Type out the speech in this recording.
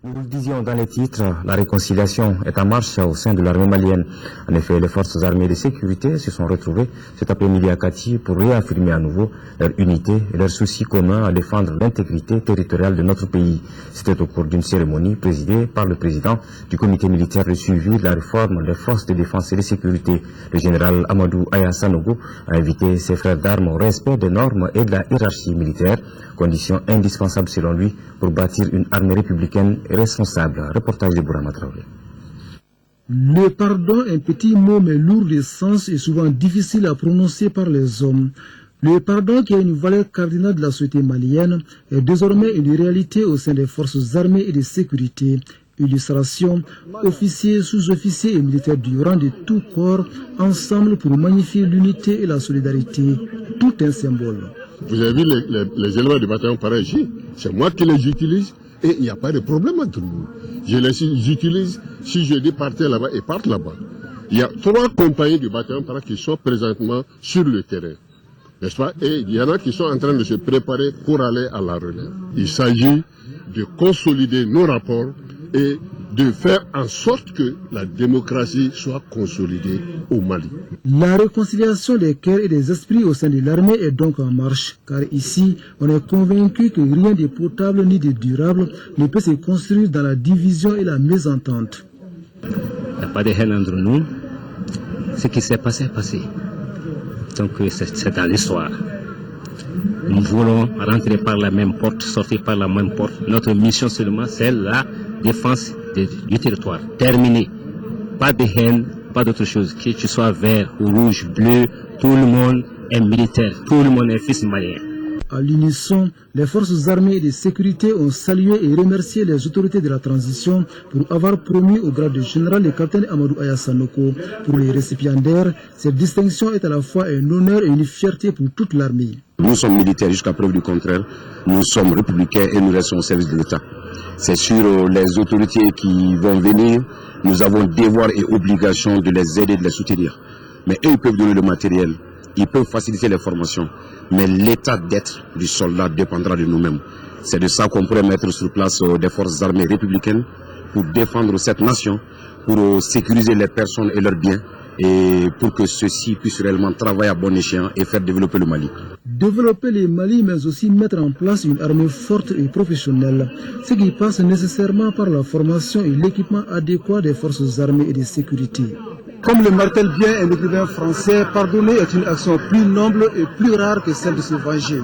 Nous le disions dans les titres, la réconciliation est en marche au sein de l'armée malienne. En effet, les forces armées de sécurité se sont retrouvées cet après-midi à Kati pour réaffirmer à nouveau leur unité et leur souci commun à défendre l'intégrité territoriale de notre pays. C'était au cours d'une cérémonie présidée par le président du comité militaire de suivi de la réforme des forces de défense et de sécurité. Le général Amadou Aya Sanogo a invité ses frères d'armes au respect des normes et de la hiérarchie militaire, condition indispensable selon lui pour bâtir une armée républicaine responsable. Reportage de Bourama Traoré. Le pardon, un petit mot mais lourd de sens et souvent difficile à prononcer par les hommes. Le pardon, qui est une valeur cardinale de la société malienne, est désormais une réalité au sein des forces armées et de sécurité. Illustration, officiers, sous-officiers et militaires du rang de tout corps, ensemble pour magnifier l'unité et la solidarité. Tout un symbole. Vous avez vu les éléments du bataillon pareil, c'est moi qui les utilise et il n'y a pas de problème entre nous. Je les utilise, si je dis partez là-bas et partent là-bas. Il y a 3 compagnies du bataillon pareil qui sont présentement sur le terrain. N'est-ce pas? Et il y en a qui sont en train de se préparer pour aller à la relève. Il s'agit de consolider nos rapports et de faire en sorte que la démocratie soit consolidée au Mali. La réconciliation des cœurs et des esprits au sein de l'armée est donc en marche, car ici, on est convaincu que rien de potable ni de durable ne peut se construire dans la division et la mésentente. Il n'y a pas de haine entre nous. Ce qui s'est passé est passé. Donc c'est dans l'histoire. Nous voulons rentrer par la même porte, sortir par la même porte. Notre mission seulement, c'est la défense du territoire. Terminé. Pas de haine, pas d'autre chose. Que tu sois vert ou rouge, bleu, tout le monde est militaire. Tout le monde est fils malien. À l'unisson, les forces armées et de sécurité ont salué et remercié les autorités de la transition pour avoir promu au grade de général le capitaine Amadou Aya Sanogo. Pour les récipiendaires, cette distinction est à la fois un honneur et une fierté pour toute l'armée. Nous sommes militaires jusqu'à preuve du contraire. Nous sommes républicains et nous restons au service de l'État. C'est sur les autorités qui vont venir. Nous avons devoir et obligation de les aider, de les soutenir. Mais eux, ils peuvent donner le matériel. Ils peuvent faciliter les formations, mais l'état d'être du soldat dépendra de nous-mêmes. C'est de ça qu'on pourrait mettre sur place des forces armées républicaines pour défendre cette nation, pour sécuriser les personnes et leurs biens, et pour que ceux-ci puissent réellement travailler à bon escient et faire développer le Mali. Développer le Mali, mais aussi mettre en place une armée forte et professionnelle, ce qui passe nécessairement par la formation et l'équipement adéquat des forces armées et de sécurité. Comme le martèle bien un écrivain français, pardonner est une action plus noble et plus rare que celle de se venger.